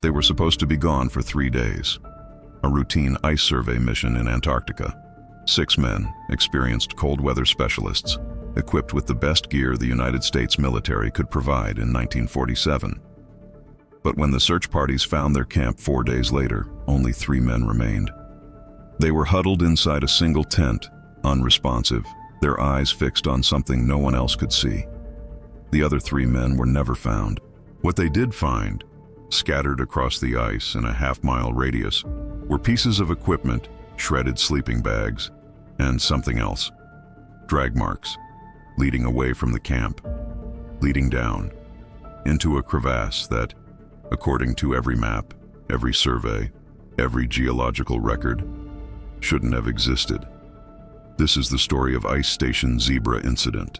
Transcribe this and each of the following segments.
They were supposed to be gone for 3 days. A routine ice survey mission in Antarctica. 6 men, experienced cold weather specialists, equipped with the best gear the United States military could provide in 1947. But when the search parties found their camp 4 days later, only 3 men remained. They were huddled inside a single tent, unresponsive, their eyes fixed on something no one else could see. The other 3 men were never found. What they did find, scattered across the ice in a half-mile radius, were pieces of equipment, shredded sleeping bags, and something else. Drag marks, leading away from the camp, leading down, into a crevasse that, according to every map, every survey, every geological record, shouldn't have existed. This is the story of Ice Station Zebra incident.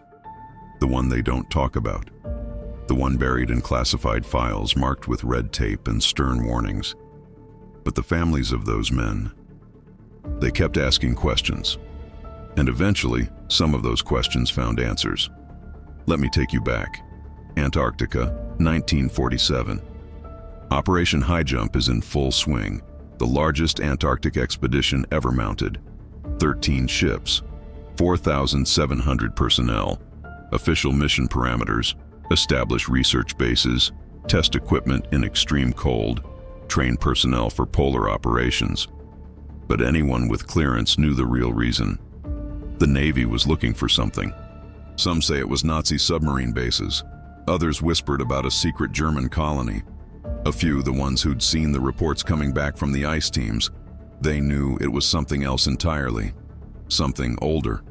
The one they don't talk about. The one buried in classified files marked with red tape and stern warnings. But the families of those men, they kept asking questions. And eventually, some of those questions found answers. Let me take you back. Antarctica, 1947. Operation Highjump is in full swing, the largest Antarctic expedition ever mounted. 13 ships, 4,700 personnel, official mission parameters, establish research bases, test equipment in extreme cold, train personnel for polar operations. But anyone with clearance knew the real reason. The Navy was looking for something. Some say it was Nazi submarine bases. Others whispered about a secret German colony. A few, the ones who'd seen the reports coming back from the ice teams, they knew it was something else entirely. Something older.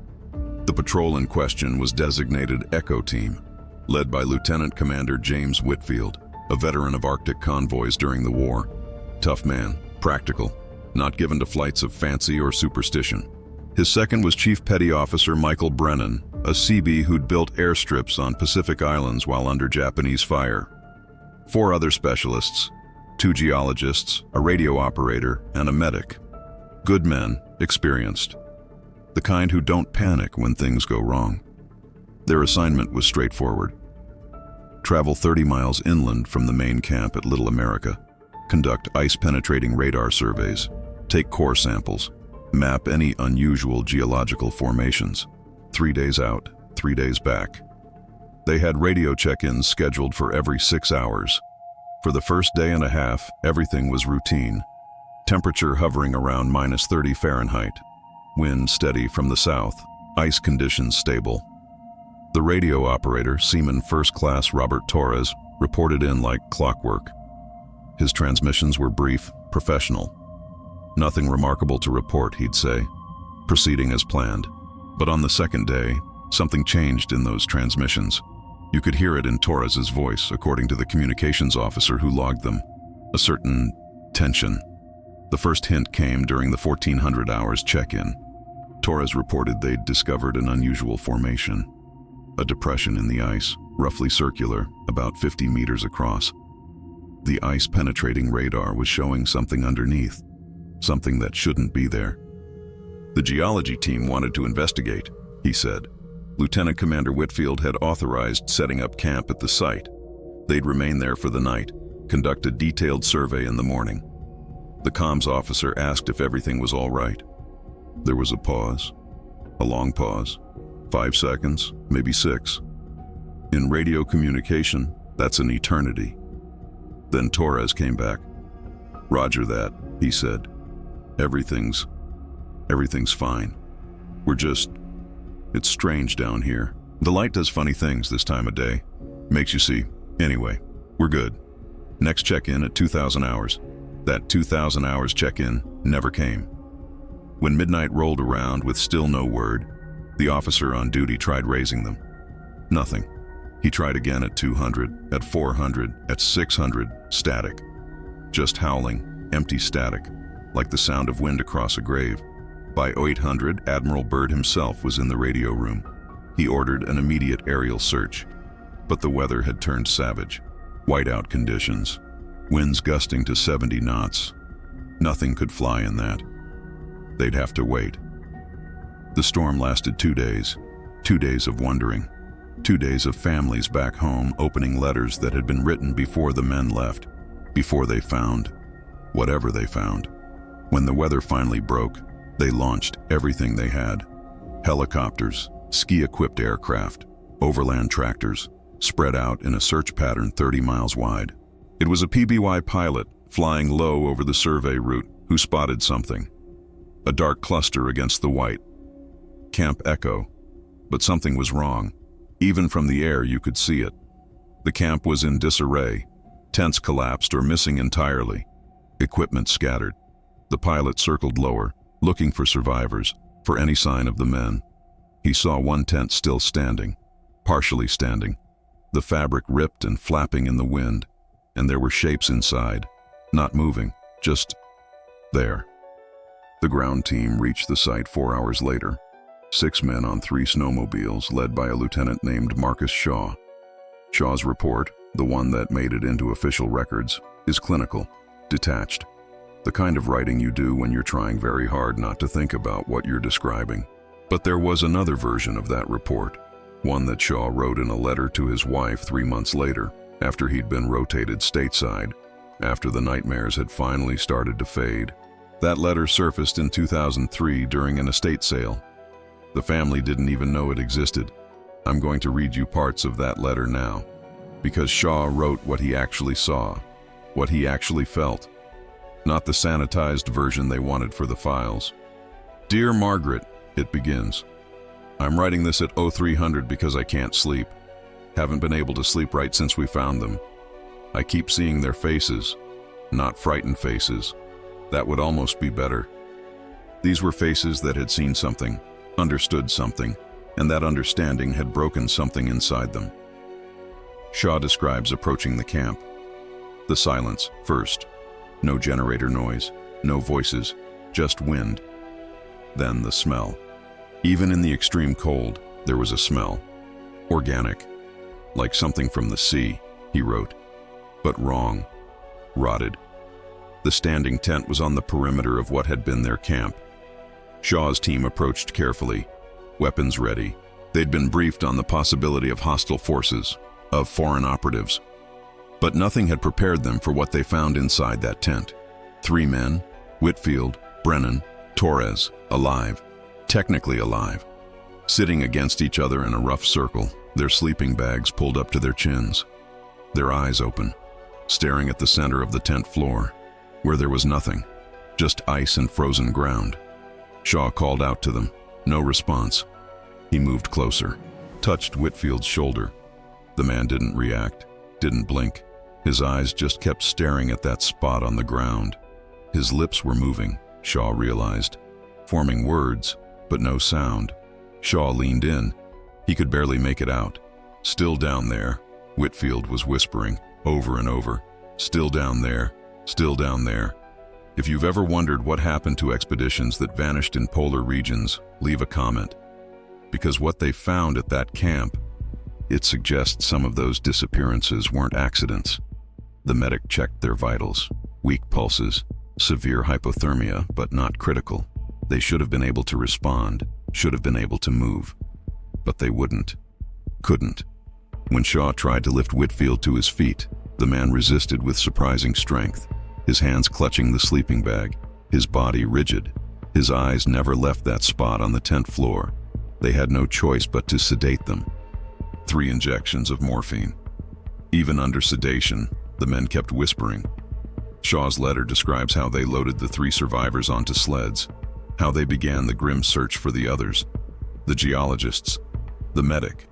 The patrol in question was designated Echo Team, led by Lieutenant Commander James Whitfield, a veteran of Arctic convoys during the war. Tough man, practical, not given to flights of fancy or superstition. His second was Chief Petty Officer Michael Brennan, a Seabee who'd built airstrips on Pacific Islands while under Japanese fire. 4 other specialists, 2 geologists, a radio operator, and a medic. Good men, experienced. The kind who don't panic when things go wrong. Their assignment was straightforward. Travel 30 miles inland from the main camp at Little America, conduct ice-penetrating radar surveys, take core samples, map any unusual geological formations. 3 days out, 3 days back. They had radio check-ins scheduled for every 6 hours. For the first day and a half, everything was routine. Temperature hovering around -30 Fahrenheit. Wind steady from the south. Ice conditions stable. The radio operator, Seaman First Class Robert Torres, reported in like clockwork. His transmissions were brief, professional. Nothing remarkable to report, he'd say, proceeding as planned. But on the second day, something changed in those transmissions. You could hear it in Torres's voice, according to the communications officer who logged them. A certain tension. The first hint came during the 1400 hours check-in. Torres reported they'd discovered an unusual formation. A depression in the ice, roughly circular, about 50 meters across. The ice-penetrating radar was showing something underneath, something that shouldn't be there. The geology team wanted to investigate, he said. Lieutenant Commander Whitfield had authorized setting up camp at the site. They'd remain there for the night, conduct a detailed survey in the morning. The comms officer asked if everything was all right. There was a pause, a long pause, 5 seconds, maybe 6. In radio communication, that's an eternity. Then Torres came back. Roger that, he said. Everything's fine. It's strange down here. The light does funny things this time of day. Makes you see. Anyway, we're good. Next check-in at 2,000 hours. That 2,000 hours check-in never came. When midnight rolled around with still no word, the officer on duty tried raising them. Nothing. He tried again at 200, at 400, at 600, static. Just howling, empty static, like the sound of wind across a grave. By 800, Admiral Byrd himself was in the radio room. He ordered an immediate aerial search. But the weather had turned savage. Whiteout conditions. Winds gusting to 70 knots. Nothing could fly in that. They'd have to wait. The storm lasted 2 days. 2 days of wondering. 2 days of families back home opening letters that had been written before the men left. before they found whatever they found. When the weather finally broke, they launched everything they had. Helicopters, ski-equipped aircraft, overland tractors, spread out in a search pattern 30 miles wide. It was a PBY pilot flying low over the survey route who spotted something. A dark cluster against the white. Camp Echo. But something was wrong. Even from the air you could see it. The camp was in disarray. Tents collapsed or missing entirely. Equipment scattered. The pilot circled lower, looking for survivors, for any sign of the men. He saw one tent still standing, partially standing. The fabric ripped and flapping in the wind, and there were shapes inside, not moving, just there. The ground team reached the site 4 hours later. 6 men on 3 snowmobiles, led by a lieutenant named Marcus Shaw. Shaw's report, the one that made it into official records, is clinical, detached. The kind of writing you do when you're trying very hard not to think about what you're describing. But there was another version of that report, one that Shaw wrote in a letter to his wife 3 months later, after he'd been rotated stateside, after the nightmares had finally started to fade. That letter surfaced in 2003 during an estate sale. The family didn't even know it existed. I'm going to read you parts of that letter now, because Shaw wrote what he actually saw, what he actually felt, not the sanitized version they wanted for the files. Dear Margaret, it begins. I'm writing this at 0300 because I can't sleep. Haven't been able to sleep right since we found them. I keep seeing their faces, not frightened faces. That would almost be better. These were faces that had seen something, understood something, and that understanding had broken something inside them. Shaw describes approaching the camp. The silence, first. No generator noise, no voices, just wind. Then the smell. Even in the extreme cold, there was a smell. Organic. Like something from the sea, he wrote. But wrong. Rotted. The standing tent was on the perimeter of what had been their camp. Shaw's team approached carefully, weapons ready. They'd been briefed on the possibility of hostile forces, of foreign operatives. But nothing had prepared them for what they found inside that tent. 3 men, Whitfield, Brennan, Torres, alive, technically alive, sitting against each other in a rough circle, their sleeping bags pulled up to their chins, their eyes open, staring at the center of the tent floor, where there was nothing, just ice and frozen ground. Shaw called out to them, no response. He moved closer, touched Whitfield's shoulder. The man didn't react, didn't blink. His eyes just kept staring at that spot on the ground. His lips were moving, Shaw realized, forming words, but no sound. Shaw leaned in. He could barely make it out. Still down there, Whitfield was whispering, over and over. Still down there, still down there. If you've ever wondered what happened to expeditions that vanished in polar regions, leave a comment. Because what they found at that camp, it suggests some of those disappearances weren't accidents. The medic checked their vitals, weak pulses, severe hypothermia, but not critical. They should have been able to respond, should have been able to move. But they wouldn't, couldn't. When Shaw tried to lift Whitfield to his feet, the man resisted with surprising strength, his hands clutching the sleeping bag, his body rigid. His eyes never left that spot on the tent floor. They had no choice but to sedate them. 3 injections of morphine. Even under sedation, the men kept whispering. Shaw's letter describes how they loaded the 3 survivors onto sleds, how they began the grim search for the others. The geologists, the medic.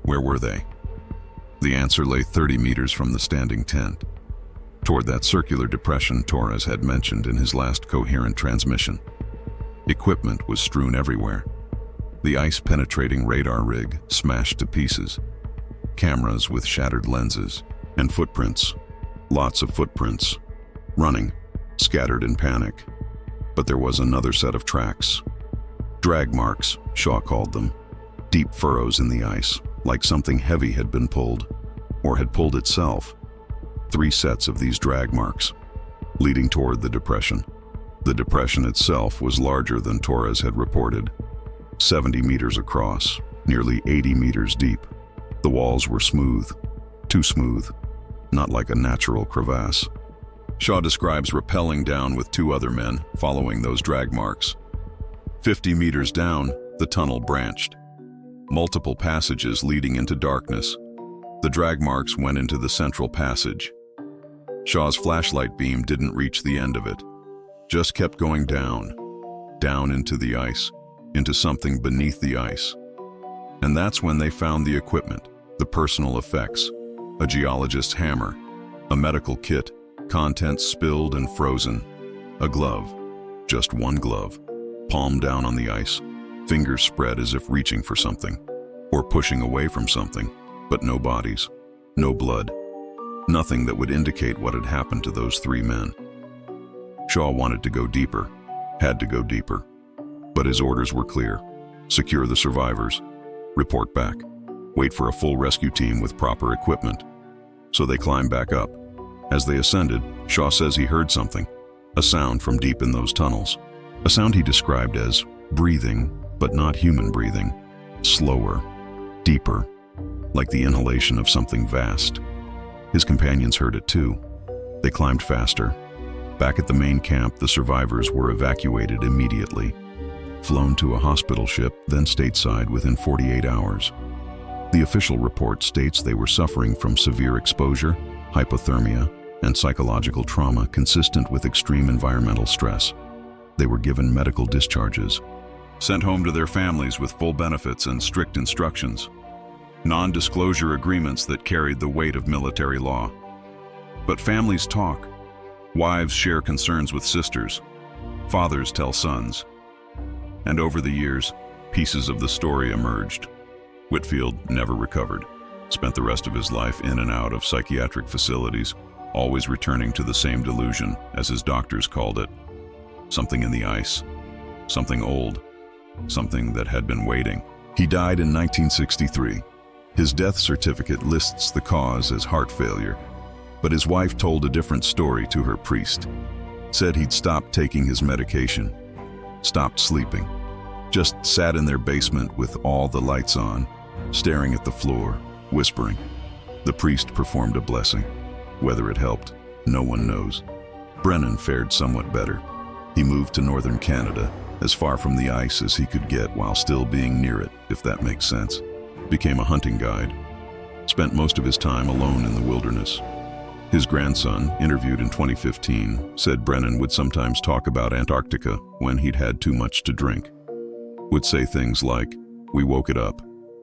Where were they? The answer lay 30 meters from the standing tent, toward that circular depression Torres had mentioned in his last coherent transmission. Equipment was strewn everywhere. The ice-penetrating radar rig smashed to pieces. Cameras with shattered lenses. And footprints. Lots of footprints. Running. Scattered in panic. But there was another set of tracks. Drag marks, Shaw called them. Deep furrows in the ice, like something heavy had been pulled. Or had pulled itself. 3 sets of these drag marks, leading toward the depression. The depression itself was larger than Torres had reported. 70 meters across, nearly 80 meters deep. The walls were smooth, too smooth, not like a natural crevasse. Shaw describes rappelling down with 2 other men, following those drag marks. 50 meters down, the tunnel branched. Multiple passages leading into darkness. The drag marks went into the central passage. Shaw's flashlight beam didn't reach the end of it, just kept going down, down into the ice, into something beneath the ice. And that's when they found the equipment, the personal effects, a geologist's hammer, a medical kit, contents spilled and frozen, a glove, just one glove, palm down on the ice, fingers spread as if reaching for something, or pushing away from something, but no bodies, no blood, nothing that would indicate what had happened to those 3 men. Shaw wanted to go deeper, had to go deeper, but his orders were clear: secure the survivors, report back, wait for a full rescue team with proper equipment. So they climbed back up. As they ascended, Shaw says he heard something, a sound from deep in those tunnels, a sound he described as breathing, but not human breathing, slower, deeper, like the inhalation of something vast. His companions heard it too. They climbed faster. Back at the main camp, the survivors were evacuated immediately, flown to a hospital ship, then stateside within 48 hours. The official report states they were suffering from severe exposure, hypothermia, and psychological trauma consistent with extreme environmental stress. They were given medical discharges, sent home to their families with full benefits and strict instructions, non-disclosure agreements that carried the weight of military law. But families talk. Wives share concerns with sisters. Fathers tell sons. And over the years, pieces of the story emerged. Whitfield never recovered, spent the rest of his life in and out of psychiatric facilities, always returning to the same delusion, as his doctors called it. Something in the ice, something old, something that had been waiting. He died in 1963. His death certificate lists the cause as heart failure, but his wife told a different story to her priest. Said he'd stopped taking his medication, stopped sleeping, just sat in their basement with all the lights on, staring at the floor, whispering. The priest performed a blessing. Whether it helped, no one knows. Brennan fared somewhat better. He moved to northern Canada, as far from the ice as he could get while still being near it, if that makes sense. Became a hunting guide. Spent most of his time alone in the wilderness. His grandson, interviewed in 2015, said Brennan would sometimes talk about Antarctica when he'd had too much to drink. Would say things like, "We woke it up.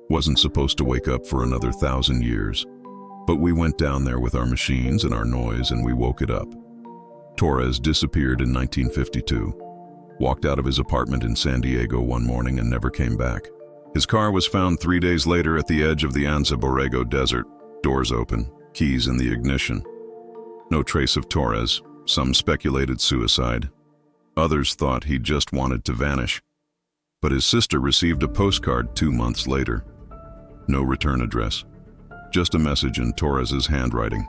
Wasn't supposed to wake up for another 1,000 years. But we went down there with our machines and our noise and we woke it up." Torres disappeared in 1952. Walked out of his apartment in San Diego one morning and never came back. His car was found 3 days later at the edge of the Anza Borrego Desert, doors open, keys in the ignition. No trace of Torres. Some speculated suicide. Others thought he just wanted to vanish. But his sister received a postcard 2 months later. No return address. Just a message in Torres's handwriting.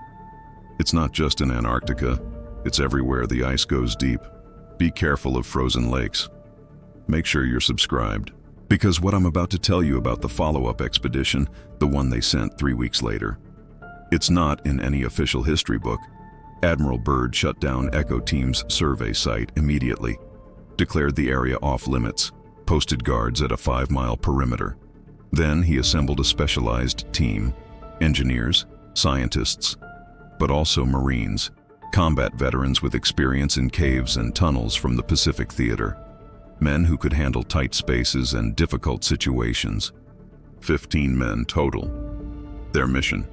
It's not just in Antarctica. It's everywhere the ice goes deep. Be careful of frozen lakes. Make sure you're subscribed, because what I'm about to tell you about the follow-up expedition, the one they sent 3 weeks later, it's not in any official history book. Admiral Byrd shut down Echo Team's survey site immediately, declared the area off-limits, posted guards at a 5-mile perimeter. Then he assembled a specialized team, engineers, scientists, but also Marines, combat veterans with experience in caves and tunnels from the Pacific Theater, men who could handle tight spaces and difficult situations. 15 men total. Their mission: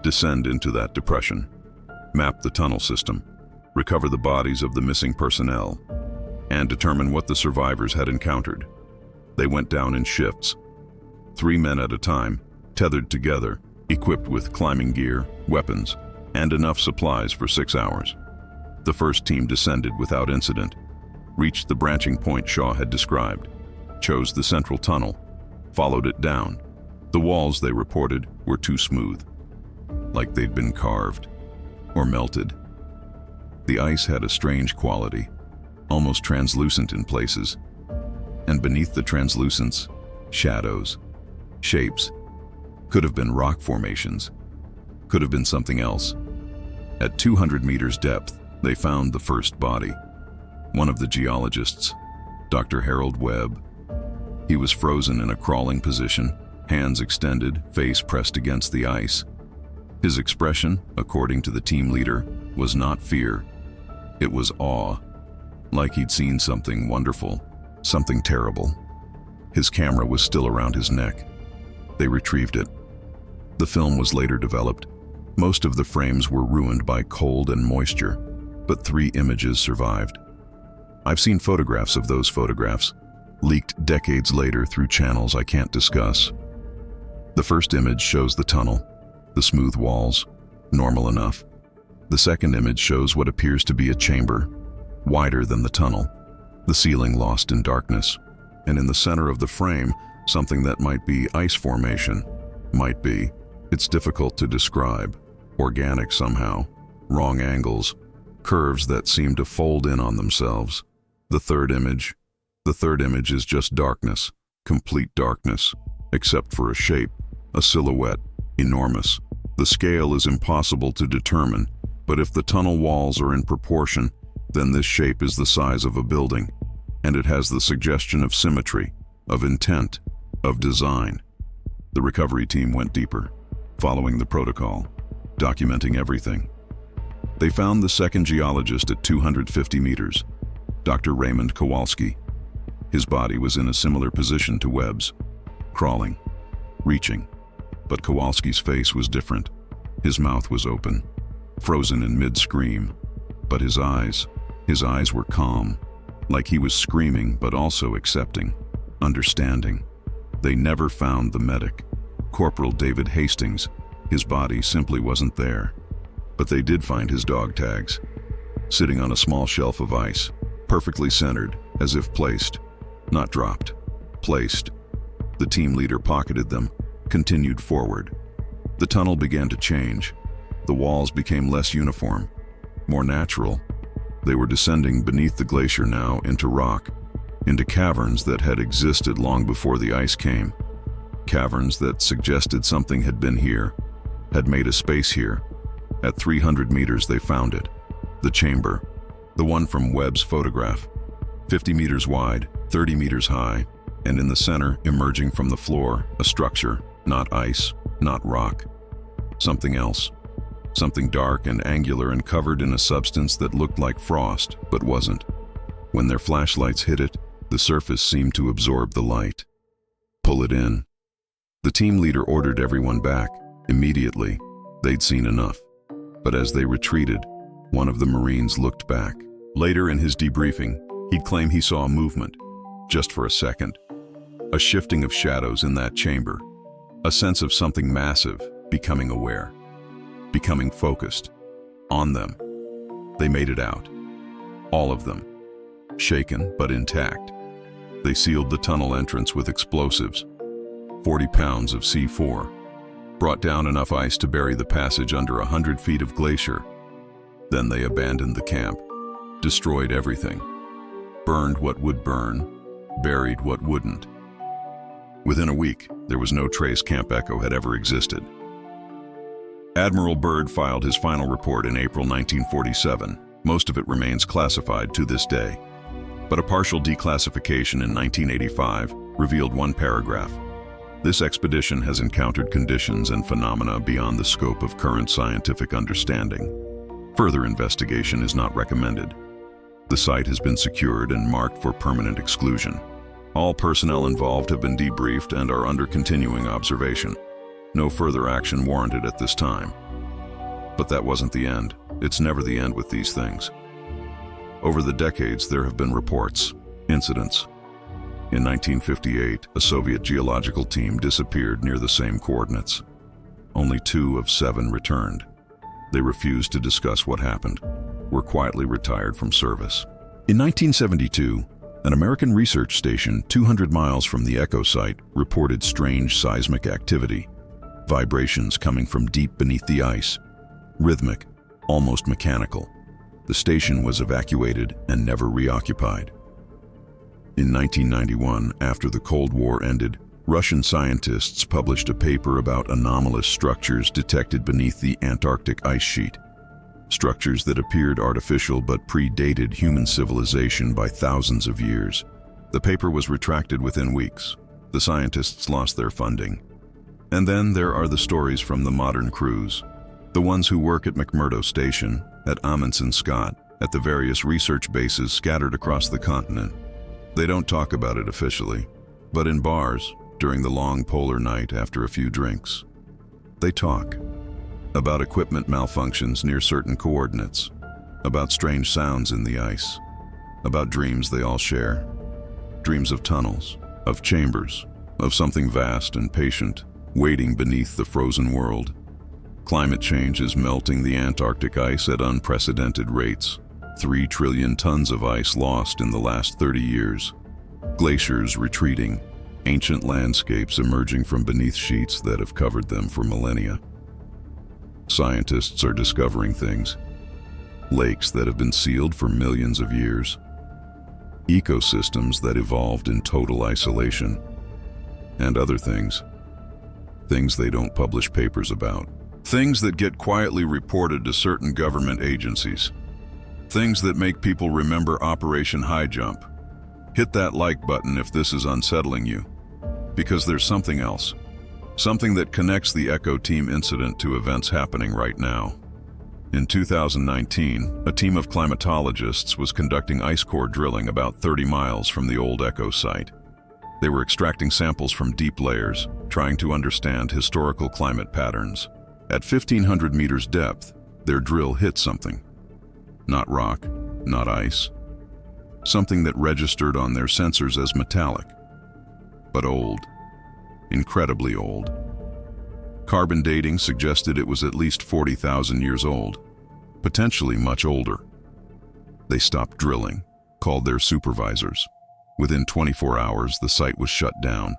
descend into that depression, map the tunnel system, recover the bodies of the missing personnel, and determine what the survivors had encountered. They went down in shifts, 3 men at a time, tethered together, equipped with climbing gear, weapons, and enough supplies for 6 hours. The first team descended without incident, reached the branching point Shaw had described, chose the central tunnel, followed it down. The walls, they reported, were too smooth, like they'd been carved or melted. The ice had a strange quality, almost translucent in places, and beneath the translucence, shadows, shapes. Could have been rock formations, could have been something else. At 200 meters depth, They found the first body. One of the geologists, Dr. Harold Webb. He was frozen in a crawling position, hands extended, face pressed against the ice. His expression, according to the team leader, was not fear. It was awe, like he'd seen something wonderful, something terrible. His camera was still around his neck. They retrieved it. The film was later developed. Most of the frames were ruined by cold and moisture, but 3 images survived. I've seen photographs of those photographs, leaked decades later through channels I can't discuss. The first image shows the tunnel, the smooth walls, normal enough. The second image shows what appears to be a chamber, wider than the tunnel, the ceiling lost in darkness, and in the center of the frame, something that might be ice formation. Might be. It's difficult to describe. Organic somehow. Wrong angles. Curves that seem to fold in on themselves. The third image is just darkness. Complete darkness. Except for a shape. A silhouette. Enormous. The scale is impossible to determine, but if the tunnel walls are in proportion, then this shape is the size of a building, and it has the suggestion of symmetry, of intent, of design. The recovery team went deeper, following the protocol, documenting everything. They found the second geologist at 250 meters, Dr. Raymond Kowalski. His body was in a similar position to Webb's, crawling, reaching, but Kowalski's face was different. His mouth was open, frozen in mid-scream, but his eyes were calm, like he was screaming but also accepting, understanding. They never found the medic, Corporal David Hastings. His body simply wasn't there. But they did find his dog tags, sitting on a small shelf of ice, perfectly centered, as if placed, not dropped, placed. The team leader pocketed them, continued forward. The tunnel began to change. The walls became less uniform, more natural. They were descending beneath the glacier now into rock, into caverns that had existed long before the ice came. Caverns that suggested something had been here, had made a space here. At 300 meters they found it, the chamber, the one from Webb's photograph, 50 meters wide, 30 meters high, and in the center, emerging from the floor, a structure, not ice, not rock, something else. Something dark and angular and covered in a substance that looked like frost, but wasn't. When their flashlights hit it, the surface seemed to absorb the light. Pull it in. The team leader ordered everyone back, immediately. They'd seen enough. But as they retreated, one of the Marines looked back. Later in his debriefing, he'd claim he saw a movement, just for a second. A shifting of shadows in that chamber. A sense of something massive becoming aware. Becoming focused on them. They made it out. All of them. Shaken but intact. They sealed the tunnel entrance with explosives. 40 pounds of C4. Brought down enough ice to bury the passage under 100 feet of glacier. Then they abandoned the camp. Destroyed everything. Burned what would burn. Buried what wouldn't. Within a week, there was no trace Camp Echo had ever existed. Admiral Byrd filed his final report in April 1947. Most of it remains classified to this day. But a partial declassification in 1985 revealed one paragraph. This expedition has encountered conditions and phenomena beyond the scope of current scientific understanding. Further investigation is not recommended. The site has been secured and marked for permanent exclusion. All personnel involved have been debriefed and are under continuing observation. No further action warranted at this time. But that wasn't the end. It's never the end with these things. Over the decades, there have been reports, incidents. In 1958, a Soviet geological team disappeared near the same coordinates. Only 2 of 7 returned. They refused to discuss what happened, were quietly retired from service. In 1972, an American research station 200 miles from the Echo site reported strange seismic activity. Vibrations coming from deep beneath the ice. Rhythmic, almost mechanical. The station was evacuated and never reoccupied. In 1991, after the Cold War ended, Russian scientists published a paper about anomalous structures detected beneath the Antarctic ice sheet. structures that appeared artificial but predated human civilization by thousands of years. The paper was retracted within weeks. The scientists lost their funding. And then there are the stories from the modern crews, the ones who work at McMurdo Station, at Amundsen Scott, at the various research bases scattered across the continent. They don't talk about it officially, but in bars, during the long polar night after a few drinks, they talk about equipment malfunctions near certain coordinates, about strange sounds in the ice, about dreams they all share, dreams of tunnels, of chambers, of something vast and patient, waiting beneath the frozen world. Climate change is melting the Antarctic ice at unprecedented rates. 3 trillion tons of ice lost in the last 30 years. Glaciers retreating, ancient landscapes emerging from beneath sheets that have covered them for millennia. Scientists are discovering things. Lakes that have been sealed for millions of years. Ecosystems that evolved in total isolation. And other things. Things they don't publish papers about. Things that get quietly reported to certain government agencies. Things that make people remember Operation Highjump. Hit that like button if this is unsettling you. Because there's something else. Something that connects the Echo Team incident to events happening right now. In 2019, a team of climatologists was conducting ice core drilling about 30 miles from the old Echo site. They were extracting samples from deep layers, trying to understand historical climate patterns. At 1,500 meters depth, their drill hit something. Not rock, not ice. Something that registered on their sensors as metallic. But old. Incredibly old. Carbon dating suggested it was at least 40,000 years old. Potentially much older. They stopped drilling, called their supervisors. Within 24 hours, the site was shut down.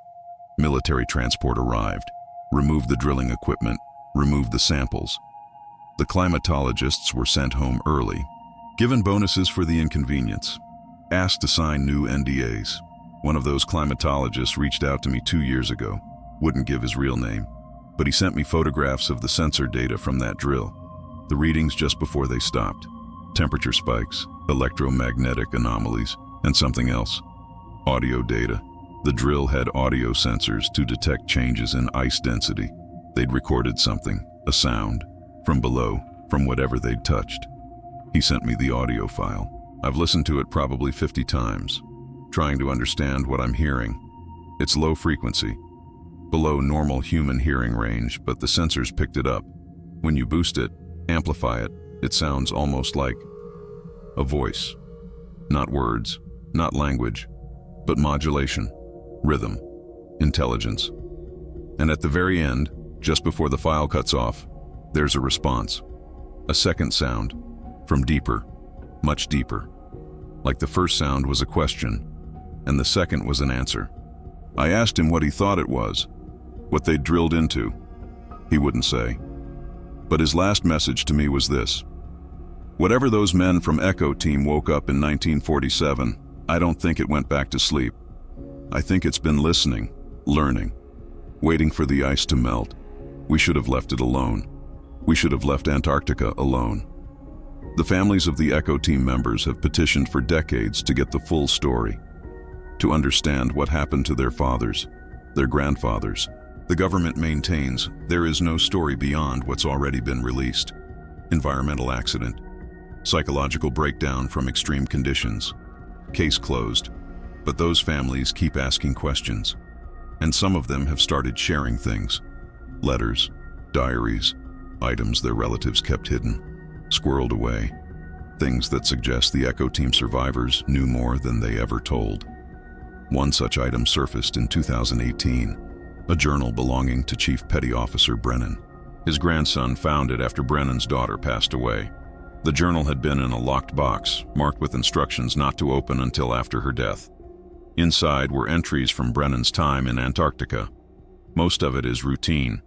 Military transport arrived, removed the drilling equipment, removed the samples. The climatologists were sent home early, given bonuses for the inconvenience, asked to sign new NDAs. One of those climatologists reached out to me 2 years ago, wouldn't give his real name, but he sent me photographs of the sensor data from that drill, the readings just before they stopped, temperature spikes, electromagnetic anomalies, and something else, audio data. The drill had audio sensors to detect changes in ice density. They'd recorded something, a sound, from below, from whatever they'd touched. He sent me the audio file. I've listened to it probably 50 times, trying to understand what I'm hearing. It's low frequency, below normal human hearing range, but the sensors picked it up. When you boost it, amplify it, it sounds almost like a voice. Not words, not language, but modulation, rhythm, intelligence. And at the very end, just before the file cuts off, there's a response. A second sound, from deeper, much deeper. Like the first sound was a question, and the second was an answer. I asked him what he thought it was, what they'd drilled into. He wouldn't say. But his last message to me was this: whatever those men from Echo Team woke up in 1947, I don't think it went back to sleep. I think it's been listening, learning, waiting for the ice to melt. We should have left it alone. We should have left Antarctica alone. The families of the Echo Team members have petitioned for decades to get the full story, to understand what happened to their fathers, their grandfathers. The government maintains there is no story beyond what's already been released. Environmental accident, psychological breakdown from extreme conditions, case closed. But those families keep asking questions, and some of them have started sharing things. Letters, diaries, items their relatives kept hidden, squirreled away. Things that suggest the Echo Team survivors knew more than they ever told. One such item surfaced in 2018, a journal belonging to Chief Petty Officer Brennan. His grandson found it after Brennan's daughter passed away. The journal had been in a locked box, marked with instructions not to open until after her death. Inside were entries from Brennan's time in Antarctica. Most of it is routine: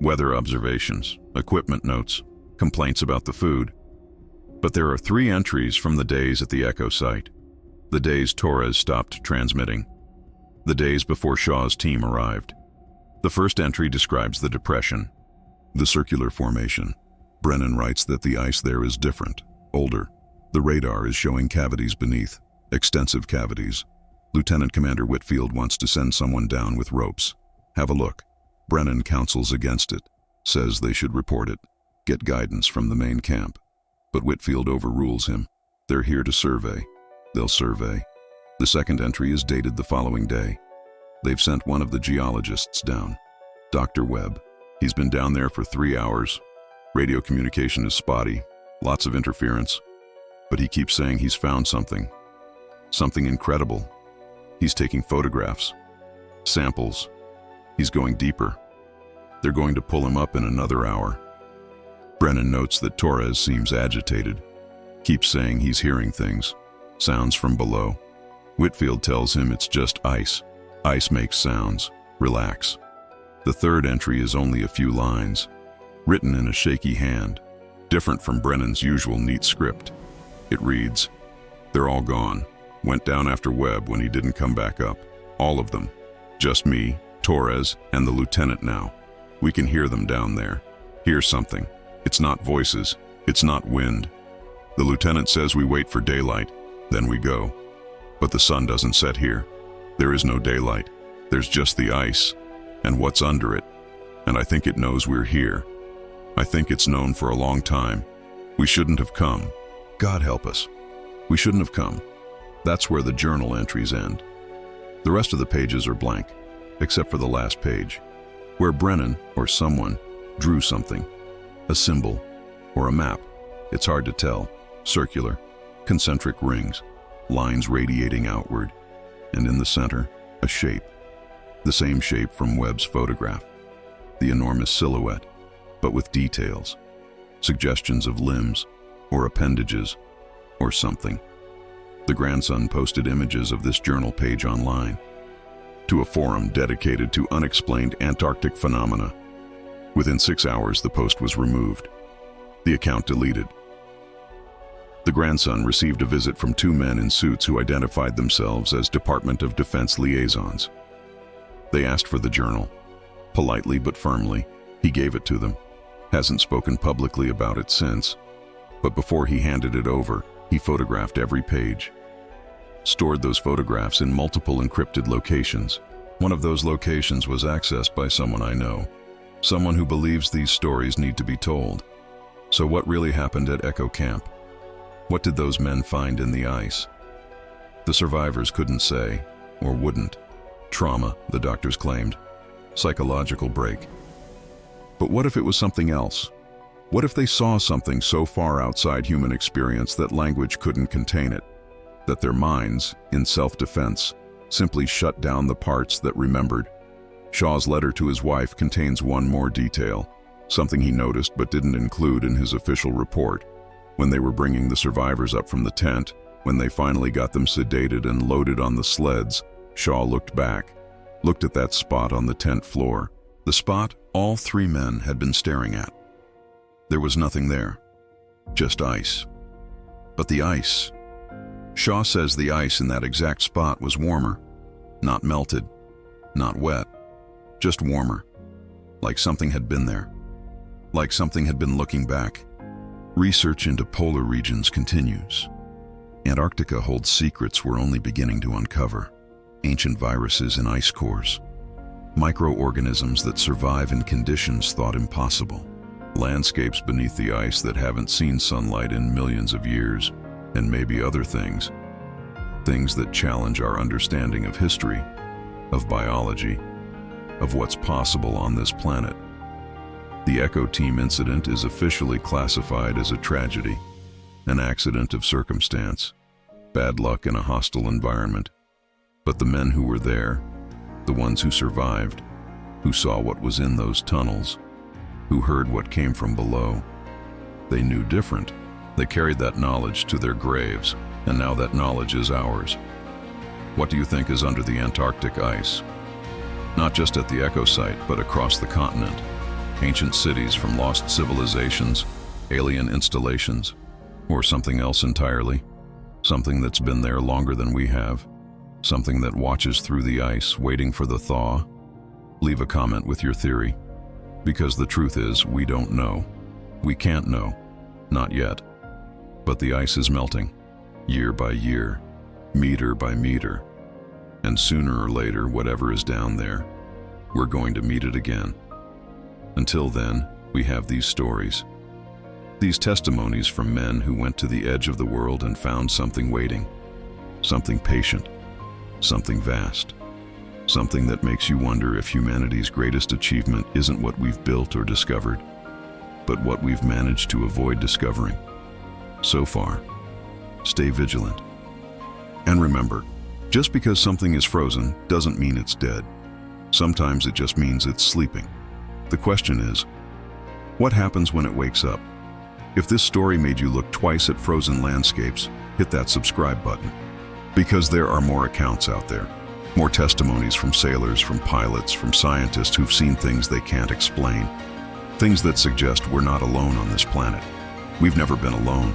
weather observations, equipment notes, complaints about the food. But there are 3 entries from the days at the Echo site. The days Torres stopped transmitting. The days before Shaw's team arrived. The first entry describes the depression, the circular formation, Brennan writes that the ice there is different, older. The radar is showing cavities beneath, extensive cavities. Lieutenant Commander Whitfield wants to send someone down with ropes. Have a look. Brennan counsels against it, says they should report it, get guidance from the main camp. But Whitfield overrules him. They're here to survey. They'll survey. The second entry is dated the following day. They've sent one of the geologists down, Dr. Webb. He's been down there for 3 hours. Radio communication is spotty, lots of interference. But he keeps saying he's found something. Something incredible. He's taking photographs, samples. He's going deeper. They're going to pull him up in another hour. Brennan notes that Torres seems agitated, keeps saying he's hearing things, sounds from below. Whitfield tells him it's just ice. Ice makes sounds. Relax. The third entry is only a few lines, written in a shaky hand, different from Brennan's usual neat script. It reads, "They're all gone. Went down after Webb when he didn't come back up. All of them. Just me, Torres, and the lieutenant now. We can hear them down there. Hear something. It's not voices. It's not wind. The lieutenant says we wait for daylight, then we go. But the sun doesn't set here. There is no daylight. There's just the ice, and what's under it. And I think it knows we're here. I think it's known for a long time. We shouldn't have come. God help us. We shouldn't have come." That's where the journal entries end. The rest of the pages are blank, except for the last page, where Brennan, or someone, drew something. A symbol, or a map. It's hard to tell. Circular, concentric rings, lines radiating outward, and in the center, a shape. The same shape from Webb's photograph. The enormous silhouette, but with details. Suggestions of limbs, or appendages, or something. The grandson posted images of this journal page online, to a forum dedicated to unexplained Antarctic phenomena. Within 6 hours, the post was removed. The account deleted. The grandson received a visit from 2 men in suits who identified themselves as Department of Defense liaisons. They asked for the journal. Politely but firmly, he gave it to them. Hasn't spoken publicly about it since. But before he handed it over, he photographed every page. Stored those photographs in multiple encrypted locations. One of those locations was accessed by someone I know. Someone who believes these stories need to be told. So what really happened at Echo Camp? What did those men find in the ice? The survivors couldn't say, or wouldn't. Trauma, the doctors claimed. Psychological break. But what if it was something else? What if they saw something so far outside human experience that language couldn't contain it? That their minds, in self-defense, simply shut down the parts that remembered? Shaw's letter to his wife contains one more detail, something he noticed but didn't include in his official report. When they were bringing the survivors up from the tent, when they finally got them sedated and loaded on the sleds, Shaw looked back, looked at that spot on the tent floor. The spot all 3 men had been staring at. There was nothing there, just ice. But the ice. Shaw says the ice in that exact spot was warmer, not melted, not wet, just warmer, like something had been there, like something had been looking back. Research into polar regions continues. Antarctica holds secrets we're only beginning to uncover. Ancient viruses in ice cores, microorganisms that survive in conditions thought impossible. Landscapes beneath the ice that haven't seen sunlight in millions of years, and maybe other things. Things that challenge our understanding of history, of biology, of what's possible on this planet. The Echo Team incident is officially classified as a tragedy, an accident of circumstance, bad luck in a hostile environment. But the men who were there, the ones who survived, who saw what was in those tunnels, who heard what came from below, they knew different. They carried that knowledge to their graves, and now that knowledge is ours. What do you think is under the Antarctic ice? Not just at the Echo site, but across the continent. Ancient cities from lost civilizations, alien installations, or something else entirely. Something that's been there longer than we have. Something that watches through the ice, waiting for the thaw. Leave a comment with your theory. Because the truth is, we don't know. We can't know, not yet. But the ice is melting, year by year, meter by meter. And sooner or later, whatever is down there, we're going to meet it again. Until then, we have these stories. These testimonies from men who went to the edge of the world and found something waiting, something patient, something vast, something that makes you wonder if humanity's greatest achievement isn't what we've built or discovered, but what we've managed to avoid discovering. So far, stay vigilant. And remember, just because something is frozen doesn't mean it's dead. Sometimes it just means it's sleeping. The question is, what happens when it wakes up? If this story made you look twice at frozen landscapes, hit that subscribe button. Because there are more accounts out there. More testimonies from sailors, from pilots, from scientists who've seen things they can't explain. Things that suggest we're not alone on this planet. We've never been alone.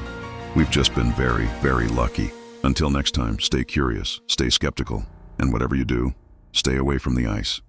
We've just been very, very lucky. Until next time, stay curious, stay skeptical, and whatever you do, stay away from the ice.